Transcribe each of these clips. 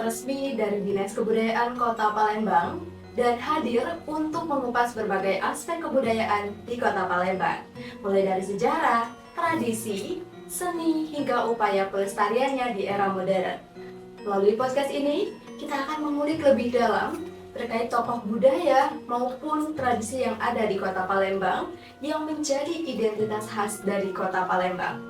resmi dari Dinas Kebudayaan Kota Palembang dan hadir untuk mengupas berbagai aspek kebudayaan di Kota Palembang, mulai dari sejarah, tradisi, seni, hingga upaya pelestariannya di era modern. Melalui podcast ini, kita akan mengulik lebih dalam terkait tokoh budaya maupun tradisi yang ada di Kota Palembang yang menjadi identitas khas dari Kota Palembang.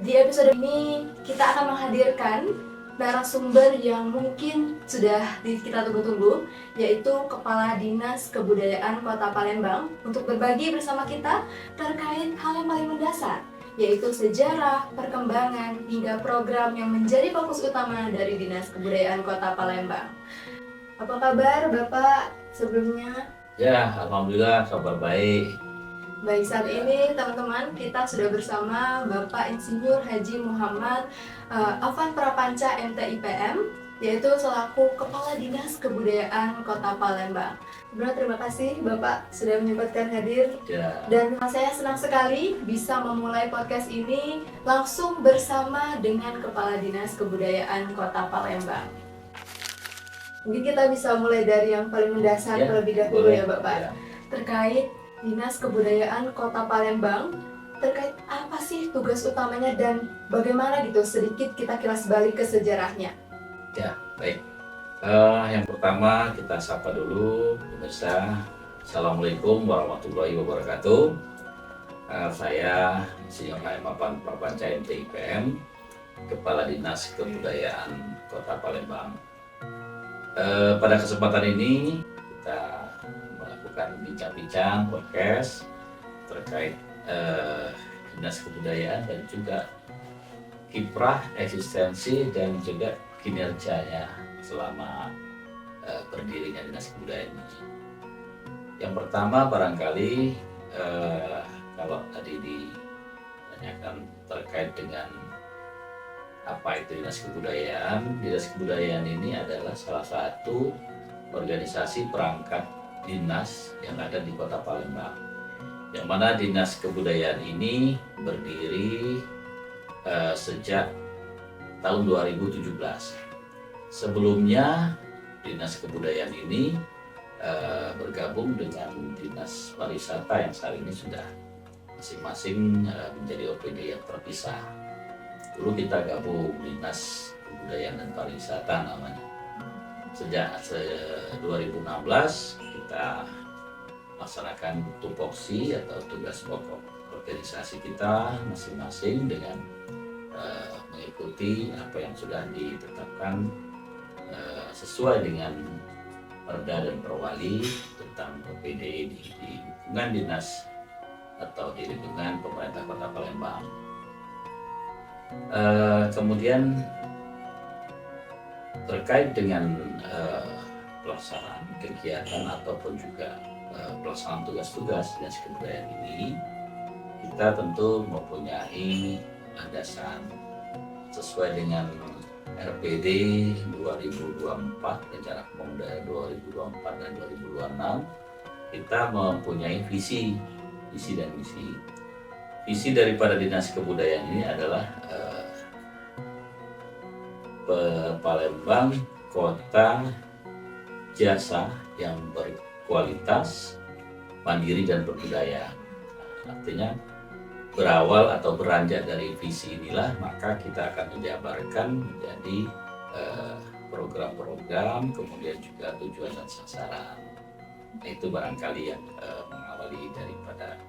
Di episode ini, kita akan menghadirkan narasumber yang mungkin sudah kita tunggu-tunggu, yaitu Kepala Dinas Kebudayaan Kota Palembang, untuk berbagi bersama kita terkait hal yang paling mendasar, yaitu sejarah, perkembangan, hingga program yang menjadi fokus utama dari Dinas Kebudayaan Kota Palembang. Apa kabar Bapak sebelumnya? Ya, alhamdulillah kabar baik. Baik, saat ini teman-teman kita sudah bersama Bapak Insinyur Haji Muhammad Afan Prapanca MTIPM, yaitu selaku Kepala Dinas Kebudayaan Kota Palembang. Terima kasih Bapak sudah menyempatkan hadir. Ya. Dan saya senang sekali bisa memulai podcast ini langsung bersama dengan Kepala Dinas Kebudayaan Kota Palembang. Mungkin kita bisa mulai dari yang paling mendasar terlebih dahulu ya Bapak. Ya. Terkait Dinas Kebudayaan Kota Palembang, terkait apa sih tugas utamanya dan bagaimana gitu, sedikit kita kilas balik ke sejarahnya. Ya, baik. Yang pertama kita sapa dulu pemirsa. Assalamualaikum warahmatullahi wabarakatuh. Saya Insinyur Haji Afan Prapanca MTIPM, Kepala Dinas Kebudayaan Kota Palembang. Pada kesempatan ini kita melakukan bincang-bincang podcast terkait Dinas Kebudayaan dan juga kiprah, eksistensi dan juga kinerjanya selama berdirinya Dinas Kebudayaan ini. Yang pertama barangkali kalau tadi ditanyakan terkait dengan apa itu Dinas Kebudayaan. Dinas Kebudayaan ini adalah salah satu organisasi perangkat dinas yang ada di Kota Palembang. Yang mana Dinas Kebudayaan ini berdiri sejak tahun 2017. Sebelumnya Dinas Kebudayaan ini bergabung dengan Dinas Pariwisata yang saat ini sudah masing-masing menjadi OPD yang terpisah. Dulu kita gabung Dinas Kebudayaan dan Pariwisata namanya. Sejak 2016 kita laksanakan tupoksi atau tugas pokok organisasi kita masing-masing dengan mengikuti apa yang sudah ditetapkan sesuai dengan Perda dan Perwali tentang OPD di lingkungan dinas atau di lingkungan pemerintah Kota Palembang. Kemudian terkait dengan pelaksanaan kegiatan ataupun juga pelaksanaan tugas-tugas Dinas Kebudayaan ini, kita tentu mempunyai landasan sesuai dengan RPD 2024, Rencana Pembangunan 2024 dan 2026. Kita mempunyai visi dan misi. Visi daripada Dinas Kebudayaan ini adalah Palembang kota jasa yang berkualitas, mandiri dan berbudaya. Artinya berawal atau beranjak dari visi inilah maka kita akan menjabarkan menjadi program-program, kemudian juga tujuan dan sasaran. Nah, itu barangkali yang mengawali daripada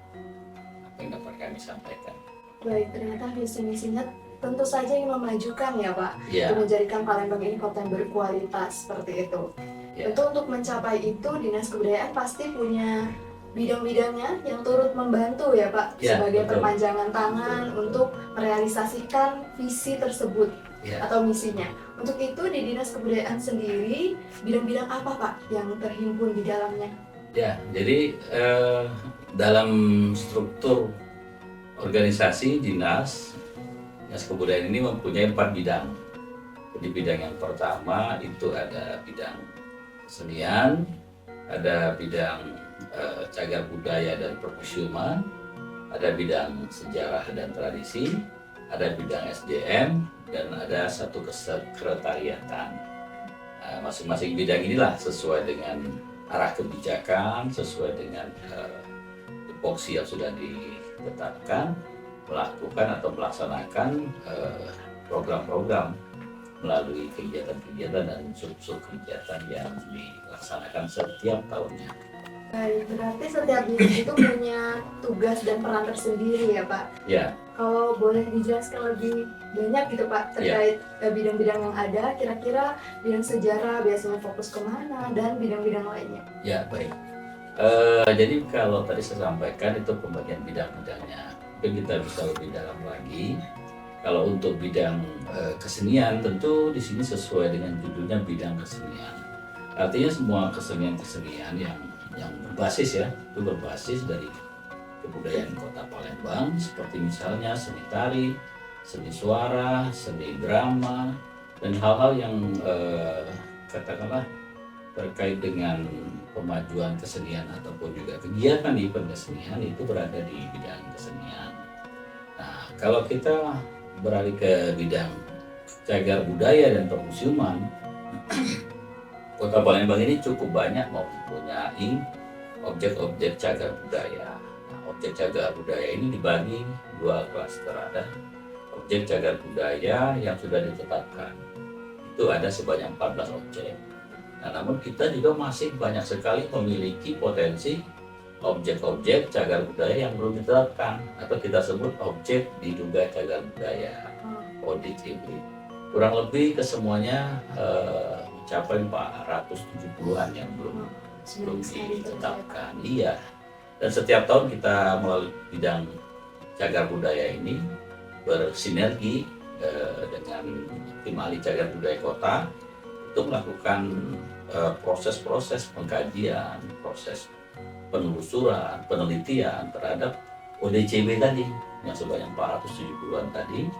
yang dapat kami sampaikan. Baik, ternyata visi misinya tentu saja ingin memajukan ya Pak, Ya. untuk menjadikan Palembang ini kota yang berkualitas seperti itu. Ya. Tentu untuk mencapai itu Dinas Kebudayaan pasti punya bidang-bidangnya yang turut membantu ya Pak, Ya, sebagai betul. perpanjangan tangan Betul. untuk merealisasikan visi tersebut Ya. atau misinya. Untuk itu di Dinas Kebudayaan sendiri bidang-bidang apa Pak yang terhimpun di dalamnya? Ya, jadi dalam struktur organisasi Dinas Kebudayaan ini mempunyai 4 bidang. Jadi bidang yang pertama itu ada bidang kesenian, ada bidang cagar budaya dan permusiuman, ada bidang sejarah dan tradisi, ada bidang SDM, dan ada satu kesekretariatan. masing-masing bidang inilah sesuai dengan arah kebijakan, sesuai dengan tupoksi yang sudah ditetapkan, melakukan atau melaksanakan program-program melalui kegiatan-kegiatan dan unsur-unsur kegiatan yang dilaksanakan setiap tahunnya. Baik, berarti setiap bidang itu punya tugas dan peran tersendiri ya Pak? Ya, Kalau boleh dijelaskan lebih banyak gitu Pak terkait bidang-bidang yang ada, kira-kira bidang sejarah biasanya fokus kemana dan bidang-bidang lainnya? ya baik. Jadi kalau tadi saya sampaikan itu pembagian bidang-bidangnya. Mungkin kita bisa lebih dalam lagi. Kalau untuk bidang kesenian tentu di sini sesuai dengan judulnya bidang kesenian. Artinya semua kesenian-kesenian yang berbasis itu berbasis dari kebudayaan Kota Palembang, seperti misalnya seni tari, seni suara, seni drama, dan hal-hal yang katakanlah terkait dengan pemajuan kesenian ataupun juga kegiatan di kesenian itu berada di bidang kesenian. Nah, kalau kita beralih ke bidang cagar budaya dan permusiuman, Kota Palembang ini cukup banyak mempunyai objek-objek cagar budaya. Nah, objek cagar budaya ini dibagi dua klaster. Ada objek cagar budaya yang sudah ditetapkan. Itu ada sebanyak 14 objek. Nah, namun kita juga masih banyak sekali memiliki potensi objek-objek cagar budaya yang belum ditetapkan atau kita sebut objek diduga cagar budaya (ODCB). Kurang lebih kesemuanya mencapai 470-an yang belum ditetapkan. Iya. Dan setiap tahun kita melalui bidang cagar budaya ini bersinergi dengan tim ahli cagar budaya kota untuk melakukan proses-proses pengkajian, proses penelusuran, penelitian terhadap ODCB tadi yang sebanyak 470-an tadi,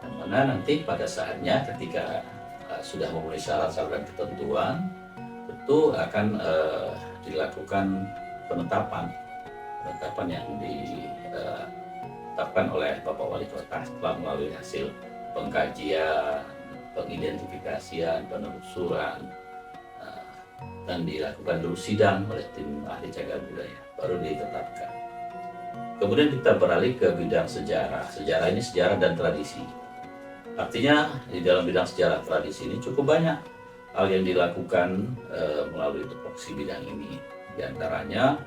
yang mana nanti pada saatnya ketika sudah memenuhi syarat-syarat dan ketentuan, tentu akan dilakukan penetapan yang ditetapkan oleh Bapak Wali Kota setelah melalui hasil pengkajian, pengidentifikasian, penelusuran, dan dilakukan dulu sidang oleh tim ahli cagar budaya, baru ditetapkan. Kemudian kita beralih ke bidang sejarah. Sejarah ini sejarah dan tradisi. Artinya di dalam bidang sejarah tradisi ini cukup banyak hal yang dilakukan melalui tupoksi bidang ini. Di antaranya,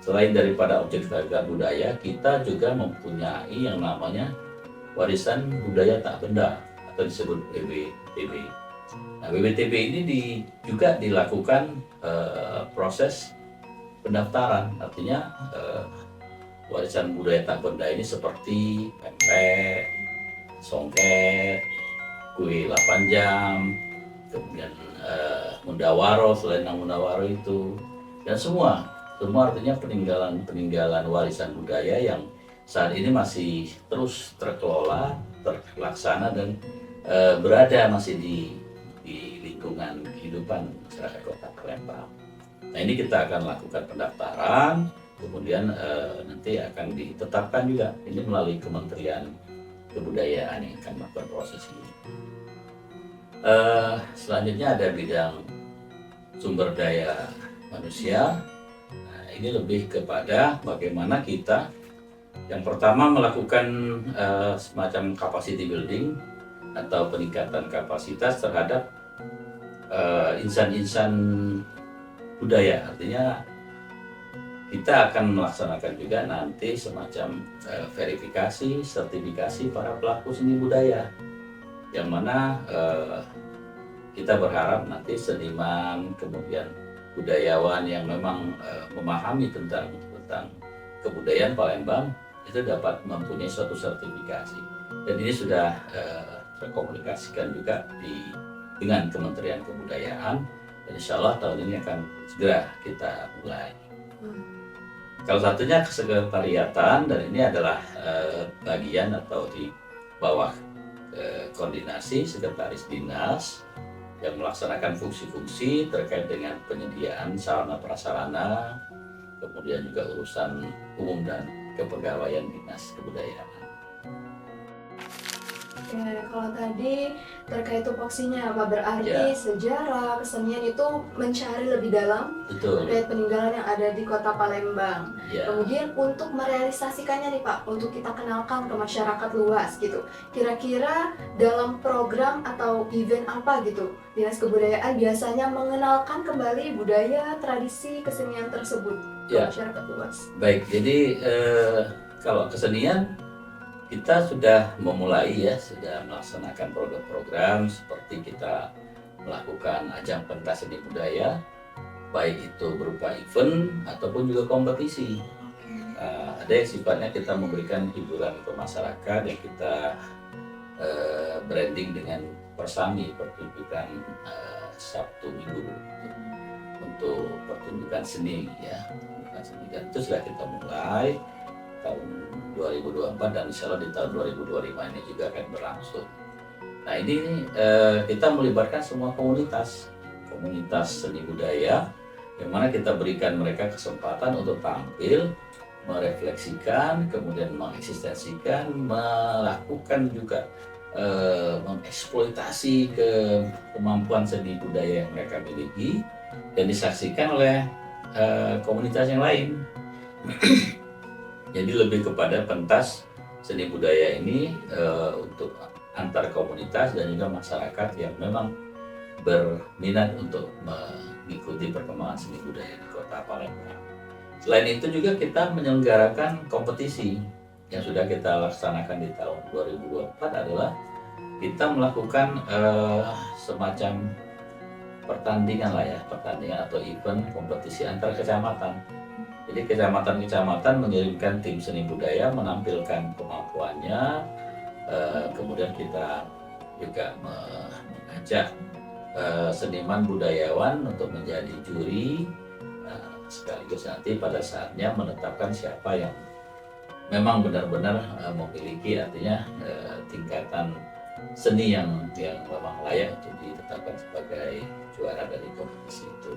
selain daripada objek cagar budaya, kita juga mempunyai yang namanya warisan budaya tak benda atau disebut WWTB. Nah, WWTB ini juga dilakukan proses pendaftaran. Artinya warisan budaya tak benda ini seperti pempek, songket, kue 8 jam, kemudian mundawaro, selain mundawaro itu, dan semua artinya peninggalan warisan budaya yang saat ini masih terus terkelola, terlaksana dan berada masih di lingkungan kehidupan masyarakat Kota Palembang. Nah, ini kita akan lakukan pendaftaran, kemudian nanti akan ditetapkan juga ini melalui Kementerian Kebudayaan yang akan melakukan proses ini. Selanjutnya ada bidang sumber daya manusia. Nah, ini lebih kepada bagaimana kita yang pertama melakukan semacam capacity building atau peningkatan kapasitas terhadap insan-insan budaya. Artinya kita akan melaksanakan juga nanti semacam verifikasi, sertifikasi para pelaku seni budaya, yang mana kita berharap nanti seniman, kemudian budayawan yang memang memahami tentang kebudayaan Palembang itu dapat mempunyai suatu sertifikasi. Dan ini sudah terkomunikasikan juga dengan Kementerian Kebudayaan, dan insya Allah tahun ini akan segera kita mulai. Salah satunya kesekretariatan, dan ini adalah bagian atau di bawah koordinasi sekretaris dinas yang melaksanakan fungsi-fungsi terkait dengan penyediaan sarana prasarana, kemudian juga urusan umum dan kepegawaian dinas kebudayaan. Oke, kalau tadi terkait tupoksinya apa berarti Ya. sejarah kesenian itu mencari lebih dalam Betul. terkait peninggalan yang ada di Kota Palembang. Ya. Kemudian untuk merealisasikannya nih Pak, untuk kita kenalkan ke masyarakat luas gitu. Kira-kira dalam program atau event apa gitu, Dinas Kebudayaan biasanya mengenalkan kembali budaya, tradisi, kesenian tersebut ke Ya. masyarakat luas. Baik, jadi kalau kesenian kita sudah memulai ya, sudah melaksanakan program-program seperti kita melakukan ajang pentas seni budaya, baik itu berupa event ataupun juga kompetisi. Ada yang sifatnya kita memberikan hiburan ke masyarakat yang kita branding dengan persami, pertunjukan Sabtu Minggu untuk pertunjukan seni ya. Dan itu sudah kita mulai tahun 2024 dan insya Allah di tahun 2025 ini juga akan berlangsung. Nah ini kita melibatkan semua komunitas seni budaya yang mana kita berikan mereka kesempatan untuk tampil, merefleksikan, kemudian mengeksistensikan, melakukan juga mengeksploitasi kemampuan seni budaya yang mereka miliki dan disaksikan oleh komunitas yang lain. Jadi lebih kepada pentas seni budaya ini untuk antar komunitas dan juga masyarakat yang memang berminat untuk mengikuti perkembangan seni budaya di Kota Palembang. Selain itu juga kita menyelenggarakan kompetisi yang sudah kita laksanakan di tahun 2024 adalah kita melakukan semacam pertandingan atau event kompetisi antar kecamatan. Jadi kecamatan-kecamatan mengirimkan tim seni budaya menampilkan kemampuannya, kemudian kita juga mengajak seniman budayawan untuk menjadi juri, sekaligus nanti pada saatnya menetapkan siapa yang memang benar-benar memiliki artinya tingkatan seni yang memang layak untuk ditetapkan sebagai juara dari kompetisi itu.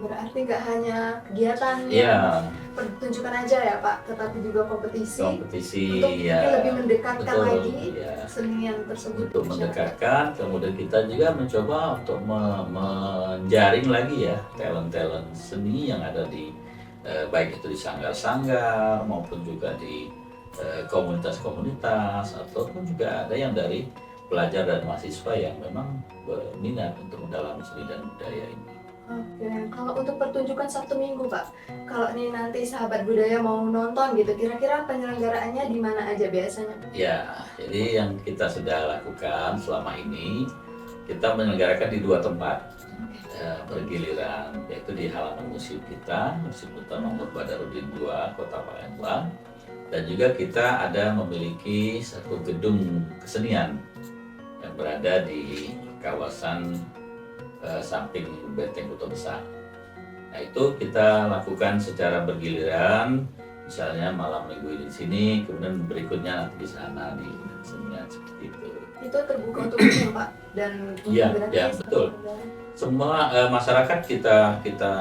Berarti nggak hanya kegiatan Ya, pertunjukan aja ya Pak, tetapi juga kompetisi untuk ya, lebih mendekatkan betul, lagi ya. senian tersebut Untuk ke masyarakat. mendekatkan, kemudian kita juga mencoba untuk menjaring lagi ya talent-talent seni yang ada di baik itu di sanggar-sanggar maupun juga di komunitas-komunitas ataupun juga ada yang dari pelajar dan mahasiswa yang memang berminat untuk mendalami seni dan budaya ini. Oke, kalau untuk pertunjukan Sabtu Minggu Pak, kalau nih nanti sahabat budaya mau nonton gitu, kira-kira penyelenggaraannya di mana aja biasanya? Ya, jadi yang kita sudah lakukan selama ini, kita menyelenggarakan di 2 tempat bergiliran, yaitu di halaman museum kita, Museum Utama Mahmud Badarudin II, Kota Palembang, dan juga kita ada memiliki satu gedung kesenian yang berada di kawasan samping Benteng Kota Besar. Nah itu kita lakukan secara bergiliran, misalnya malam minggu ini di sini, kemudian berikutnya nanti di sana di kesenian seperti itu. Itu terbuka untuk umum Pak dan Iya, berarti ya, betul. Semua masyarakat kita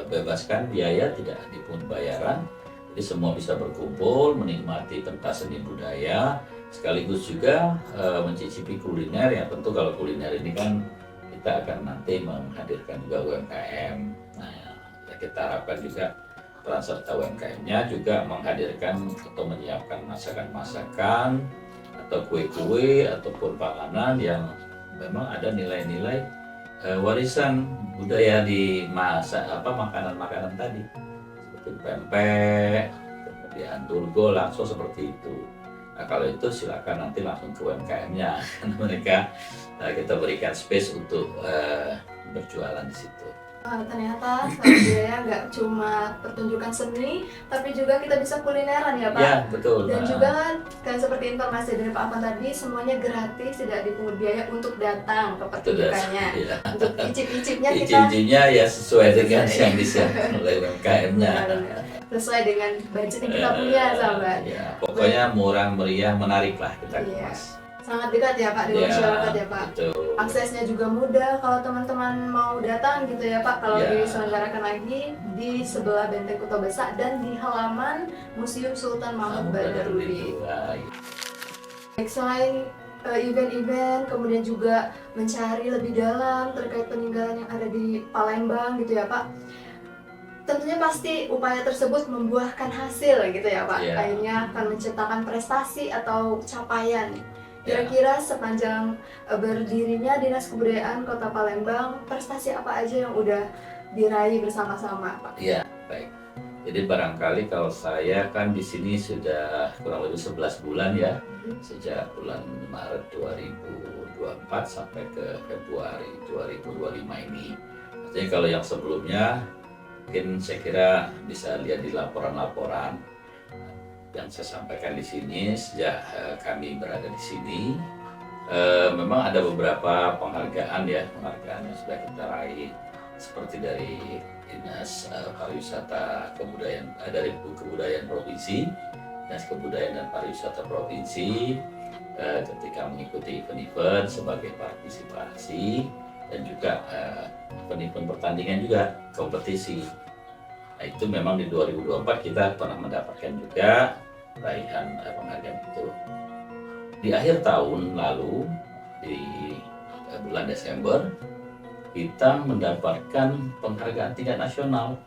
bebaskan biaya, tidak dipungut bayaran. Jadi semua bisa berkumpul, menikmati pentas seni budaya, sekaligus juga mencicipi kuliner. Ya tentu kalau kuliner ini kan kita akan nanti menghadirkan juga UMKM. Nah, ya kita harapkan juga peran serta UMKM-nya juga menghadirkan atau menyiapkan masakan-masakan atau kue-kue ataupun panganan yang memang ada nilai-nilai warisan budaya di makanan-makanan tadi seperti pempek, kemudian durgo, lakso seperti itu. Nah kalau itu silakan nanti langsung ke UMKM-nya, mereka kita berikan space untuk berjualan di situ. Ternyata sahabat budaya nggak cuma pertunjukan seni, tapi juga kita bisa kulineran ya Pak. Ya betul. Dan juga kan seperti informasi dari Pak Afan tadi, semuanya gratis, tidak dipungut biaya untuk datang ke pertunjukannya. Ya. Untuk icip-icipnya kita Icip-icipnya ya sesuai dengan yang disiapkan oleh UMKM-nya. Sesuai dengan budget yang kita punya sahabat. Ya, pokoknya murah meriah menarik lah kita Iya. kemas. Sangat dekat ya Pak dengan masyarakat ya Pak. Betul. Aksesnya juga mudah kalau teman-teman mau datang gitu ya Pak. Kalau Ya. diselenggarakan lagi di sebelah Benteng Kota Besar dan di halaman Museum Sultan Mahmud Badarudin. Selain event-event, kemudian juga mencari lebih dalam terkait peninggalan yang ada di Palembang gitu ya Pak. Tentunya pasti upaya tersebut membuahkan hasil gitu ya Pak. Iya. Akhirnya akan menciptakan prestasi atau capaian. Ya. Kira-kira sepanjang berdirinya Dinas Kebudayaan Kota Palembang, prestasi apa aja yang udah diraih bersama-sama Pak? Iya, baik. Jadi barangkali kalau saya kan di sini sudah kurang lebih 11 bulan ya, sejak bulan Maret 2024 sampai ke Februari 2025 ini. Artinya kalau yang sebelumnya mungkin saya kira bisa lihat di laporan-laporan yang saya sampaikan di sini sejak kami berada di sini. Memang ada beberapa penghargaan yang sudah kita raih, seperti dari Dinas Pariwisata Kebudayaan dari Kebudayaan Provinsi, Dinas Kebudayaan dan Pariwisata Provinsi ketika mengikuti event-event sebagai partisipasi dan juga event-event pertandingan juga kompetisi. Nah, itu memang di 2024 kita pernah mendapatkan juga raihan penghargaan itu. Di akhir tahun lalu di bulan Desember kita mendapatkan penghargaan tingkat nasional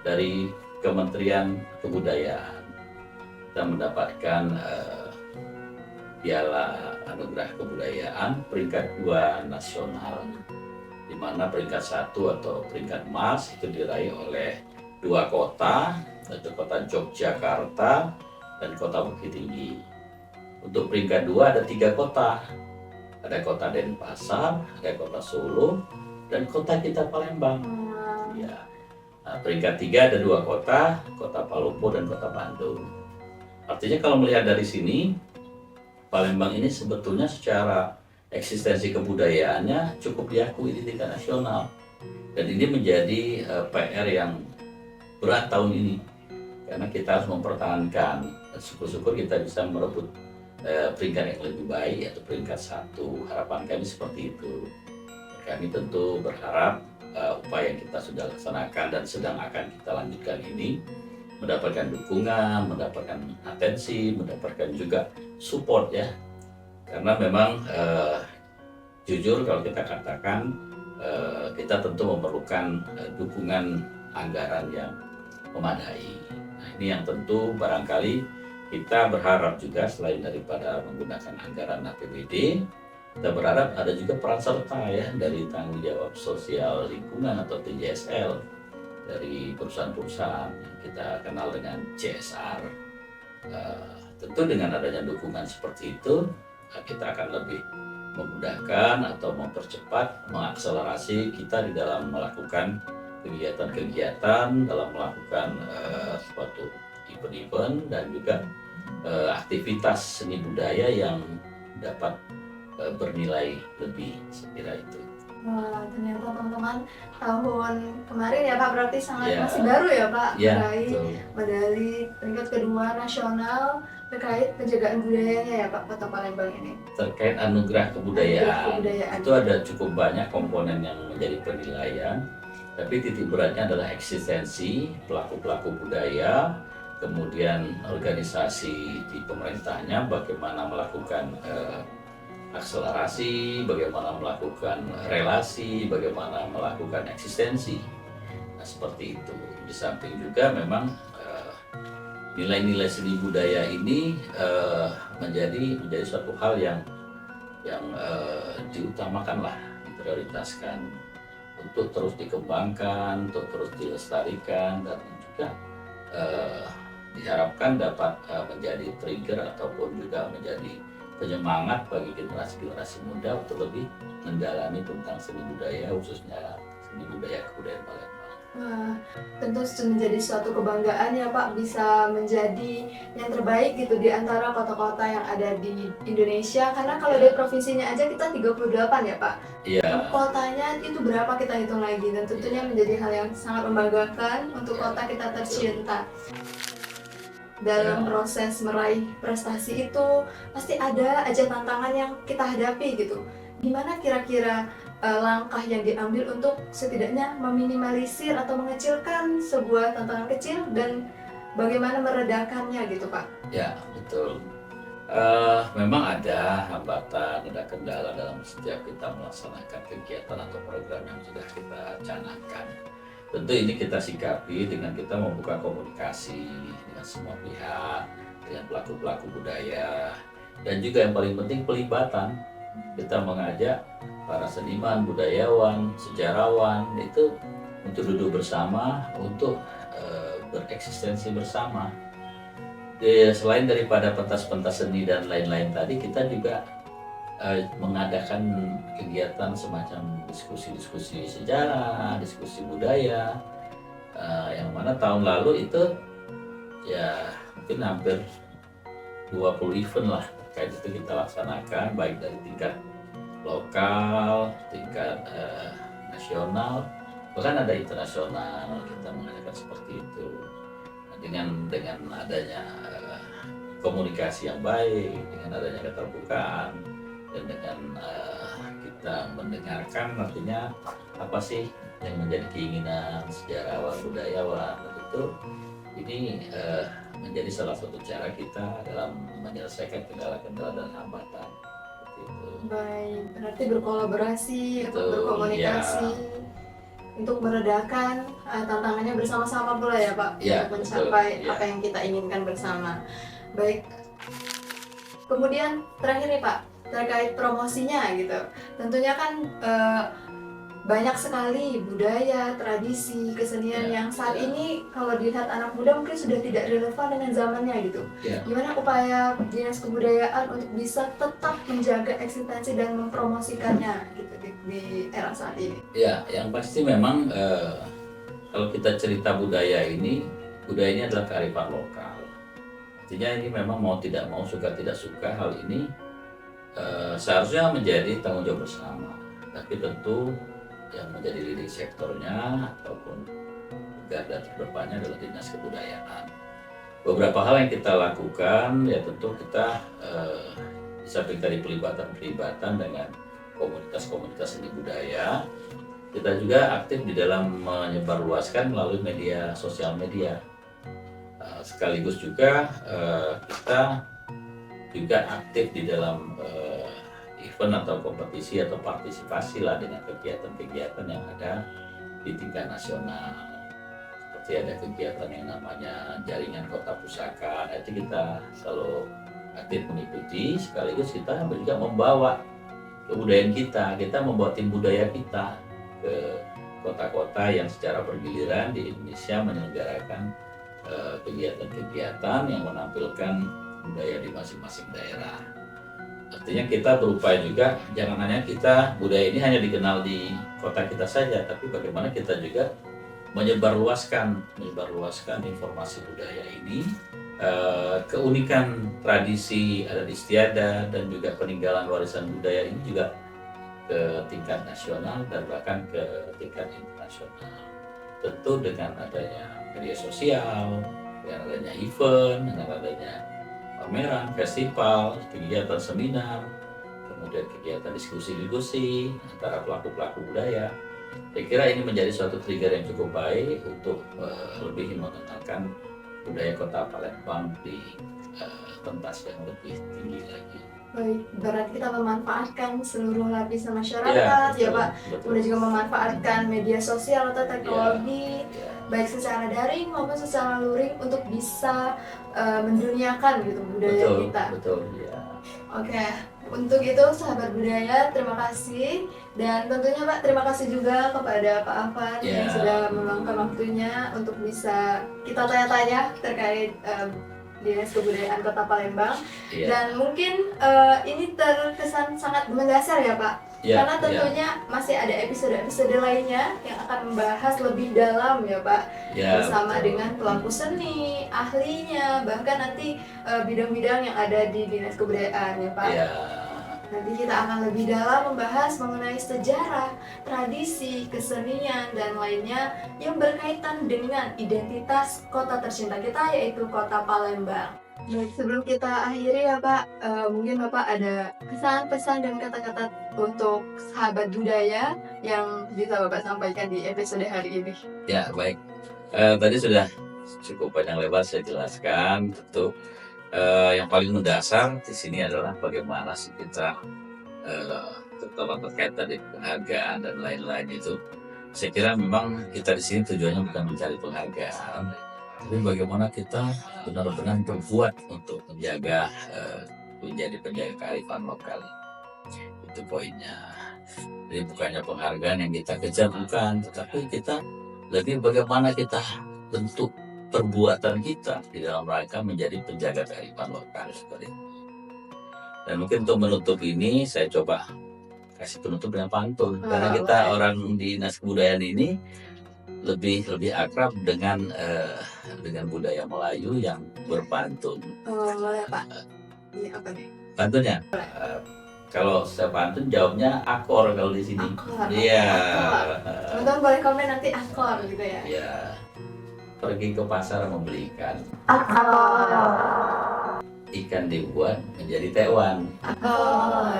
dari Kementerian Kebudayaan. Kita mendapatkan Piala Anugerah Kebudayaan peringkat 2 nasional, di mana peringkat 1 atau peringkat emas itu diraih oleh 2 kota, yaitu kota Yogyakarta dan kota Bukit Tinggi. Untuk peringkat 2 ada 3 kota. Ada kota Denpasar, ada kota Solo, dan kota kita Palembang. Ya. Nah, peringkat 3 ada 2 kota, kota Palopo dan kota Bandung. Artinya kalau melihat dari sini, Palembang ini sebetulnya secara eksistensi kebudayaannya cukup diakui di tingkat nasional. Dan ini menjadi PR yang berat tahun ini, karena kita harus mempertahankan. Syukur-syukur kita bisa merebut peringkat yang lebih baik, yaitu peringkat 1. Harapan kami seperti itu. Kami tentu berharap upaya yang kita sudah laksanakan dan sedang akan kita lanjutkan ini mendapatkan dukungan, mendapatkan atensi, mendapatkan juga support ya. Karena memang jujur kalau kita katakan kita tentu memerlukan dukungan anggaran yang memadai. Nah, ini yang tentu barangkali kita berharap juga selain daripada menggunakan anggaran APBD, kita berharap ada juga peran serta ya dari tanggung jawab sosial lingkungan atau TJSL dari perusahaan-perusahaan yang kita kenal dengan CSR. Tentu dengan adanya dukungan seperti itu, kita akan lebih memudahkan atau mempercepat, mengakselerasi kita di dalam melakukan kegiatan-kegiatan, dalam melakukan suatu event-event dan juga aktivitas seni budaya yang dapat bernilai lebih, saya kira itu. Wah, ternyata teman-teman tahun kemarin ya Pak berarti sangat Ya. masih baru ya Pak Ya, meraih betul. medali peringkat kedua nasional terkait penjagaan budayanya ya Pak Kota Palembang ini. Terkait anugerah kebudayaan, Kebudayaan. itu ada cukup banyak komponen yang menjadi penilaian, tapi titik beratnya adalah eksistensi pelaku-pelaku budaya, kemudian organisasi di pemerintahnya bagaimana melakukan akselerasi, bagaimana melakukan relasi, bagaimana melakukan eksistensi. Nah, seperti itu. Di samping juga memang nilai-nilai seni budaya ini menjadi suatu hal yang diutamakan lah, diprioritaskan untuk terus dikembangkan, untuk terus dilestarikan, dan juga diharapkan dapat menjadi trigger ataupun juga menjadi penyemangat bagi generasi-generasi muda untuk lebih mendalami tentang seni budaya, khususnya seni budaya kebudayaan Palembang. Wah, tentu menjadi suatu kebanggaan ya Pak bisa menjadi yang terbaik gitu di antara kota-kota yang ada di Indonesia, karena kalau dari provinsinya aja kita 38 ya Pak. Iya. Kotanya itu berapa kita hitung lagi, dan tentunya menjadi hal yang sangat membanggakan untuk Ya, kota kita tercinta. Dalam proses meraih prestasi itu pasti ada aja tantangan yang kita hadapi gitu. Gimana kira-kira langkah yang diambil untuk setidaknya meminimalisir atau mengecilkan sebuah tantangan kecil dan bagaimana meredakannya gitu Pak? Ya, betul. Memang ada hambatan, ada kendala dalam setiap kita melaksanakan kegiatan atau program yang sudah kita canangkan. Tentu ini kita sikapi dengan kita membuka komunikasi dengan semua pihak, dengan pelaku-pelaku budaya, dan juga yang paling penting pelibatan. Kita mengajak para seniman, budayawan, sejarawan itu untuk duduk bersama, untuk bereksistensi bersama. Selain daripada pentas-pentas seni dan lain-lain tadi, kita juga mengadakan kegiatan semacam diskusi-diskusi sejarah, diskusi budaya, yang mana tahun lalu itu ya mungkin hampir 20 event lah terkait itu kita laksanakan, baik dari tingkat lokal, tingkat nasional, bahkan ada internasional. Kita mengadakan seperti itu dengan adanya komunikasi yang baik, dengan adanya keterbukaan, dan dengan kita mendengarkan artinya apa sih yang menjadi keinginan sejarawan budayawan itu. Ini menjadi salah satu cara kita dalam menyelesaikan kendala-kendala dan hambatan seperti itu. Baik, berarti berkolaborasi, untuk Betul, berkomunikasi, untuk meredakan tantangannya bersama-sama pula ya Pak, Ya, untuk betul, mencapai ya. apa yang kita inginkan bersama. Baik, kemudian terakhir nih Pak, terkait promosinya gitu. Tentunya kan banyak sekali budaya, tradisi, kesenian Ya, yang saat ya. ini kalau dilihat anak muda mungkin sudah tidak relevan dengan zamannya gitu. Ya. Gimana upaya Dinas Kebudayaan untuk bisa tetap menjaga eksistensi dan mempromosikannya gitu di era saat ini? Ya, yang pasti memang kalau kita cerita budaya ini adalah kearifan lokal. Artinya ini memang mau tidak mau, suka tidak suka, hal ini seharusnya menjadi tanggung jawab bersama. Tapi tentu yang menjadi leading sektornya ataupun garda terdepannya adalah Dinas Kebudayaan. Beberapa hal yang kita lakukan ya tentu kita di samping tadi pelibatan dengan komunitas-komunitas seni budaya, kita juga aktif di dalam menyebarluaskan melalui media sosial media. Sekaligus juga kita juga aktif di dalam event atau kompetisi atau partisipasi lah dengan kegiatan-kegiatan yang ada di tingkat nasional. Seperti ada kegiatan yang namanya Jaringan Kota Pusaka, itu kita selalu aktif mengikuti, sekaligus kita juga membawa kebudayaan kita membawa tim budaya kita ke kota-kota yang secara bergiliran di Indonesia menyelenggarakan kegiatan-kegiatan yang menampilkan budaya di masing-masing daerah. Artinya kita berupaya juga, jangan hanya kita budaya ini hanya dikenal di kota kita saja, tapi bagaimana kita juga menyebarluaskan informasi budaya ini, keunikan tradisi adat istiadat dan juga peninggalan warisan budaya ini juga ke tingkat nasional dan bahkan ke tingkat internasional. Tentu dengan adanya media sosial, dengan adanya event, dengan adanya pameran, festival, kegiatan seminar, kemudian kegiatan diskusi-diskusi antara pelaku-pelaku budaya. Saya kira ini menjadi suatu trigger yang cukup baik untuk lebih mengenalkan budaya Kota Palembang di pentas yang lebih tinggi lagi. Baik, berarti kita memanfaatkan seluruh lapisan masyarakat Ya, ya Pak, betul. kemudian juga memanfaatkan media sosial atau teknologi, Ya. baik secara daring maupun secara luring untuk bisa menduniakan gitu budaya kita. Betul, ya. Oke, untuk itu sahabat budaya, terima kasih. Dan tentunya Pak, terima kasih juga kepada Pak Afan yang Ya. sudah meluangkan waktunya untuk bisa kita tanya-tanya terkait Dinas Kebudayaan Kota Palembang. Ya. Dan mungkin ini terkesan sangat mendasar ya Pak, Ya, karena tentunya masih ada episode-episode lainnya yang akan membahas lebih dalam ya Pak, Ya, bersama betul. dengan pelaku seni, ahlinya, bahkan nanti bidang-bidang yang ada di Dinas Kebudayaan ya Pak. Ya. Nanti kita akan lebih dalam membahas mengenai sejarah, tradisi, kesenian, dan lainnya yang berkaitan dengan identitas kota tercinta kita, yaitu Kota Palembang. Baik, sebelum kita akhiri ya Pak, mungkin Bapak ada kesan, pesan, dan kata-kata untuk sahabat budaya yang bisa Bapak sampaikan di episode hari ini. Ya, baik. Tadi sudah cukup panjang lebar saya jelaskan. Tentu Yang paling mendasar di sini adalah bagaimana sih kita terutama terkait tadi penghargaan dan lain-lain itu. Saya kira memang kita di sini tujuannya bukan mencari penghargaan, tapi bagaimana kita benar-benar berbuat untuk menjaga menjadi penjaga kearifan lokal. Itu poinnya. Jadi bukannya penghargaan yang kita kejar, bukan, tetapi kita lebih bagaimana kita bentuk perbuatan kita di dalam rangka menjadi penjaga kearifan lokal seperti itu. Dan mungkin untuk menutup ini saya coba kasih penutup dengan pantun, karena kita boleh. orang dinas kebudayaan ini lebih akrab dengan budaya Melayu yang berpantun. Boleh Pak. Ini apa nih? Pantunnya kalau saya pantun jawabnya akor kalau di sini. Akor. Iya. Teman-teman boleh komen nanti akor gitu ya. Iya. Pergi ke pasar membeli ikan. Akor. Ikan dibuat menjadi tewan. Akor.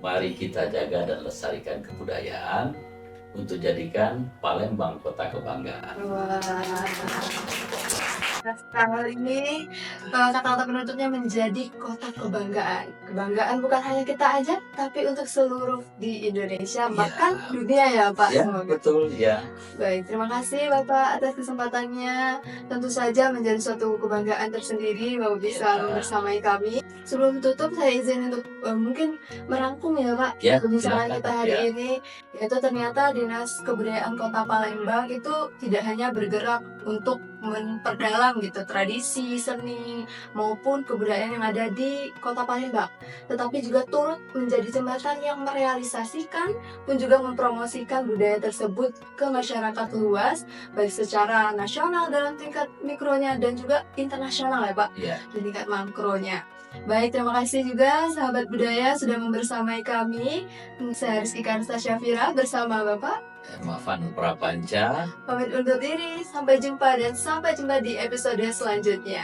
Mari kita jaga dan lestarikan kebudayaan untuk jadikan Palembang kota kebanggaan. Wah. Nah, kali ini kata-kata penutupnya menjadi kota kebanggaan. Kebanggaan bukan hanya kita aja, tapi untuk seluruh di Indonesia, bahkan dunia ya Pak. Ya, Semoga. betul ya. Baik, terima kasih Bapak atas kesempatannya. Tentu saja menjadi suatu kebanggaan tersendiri bahwa bisa membersamai kami. Sebelum tutup, saya izin untuk mungkin merangkum ya Pak Ya, perbincangan silakan. kita hari Ya. ini. Yaitu ternyata Dinas Kebudayaan Kota Palembang itu tidak hanya bergerak untuk memperdalam gitu tradisi, seni maupun kebudayaan yang ada di Kota Palembang, tetapi juga turut menjadi jembatan yang merealisasikan pun juga mempromosikan budaya tersebut ke masyarakat luas, baik secara nasional dalam tingkat mikronya dan juga internasional ya Pak, Ya. di tingkat makronya. Baik, terima kasih juga sahabat budaya sudah membersamai kami. Saya Rizky Karsa Syafira bersama Bapak. Maafan Prapanca. Pamit undur diri, sampai jumpa dan sampai jumpa di episode selanjutnya.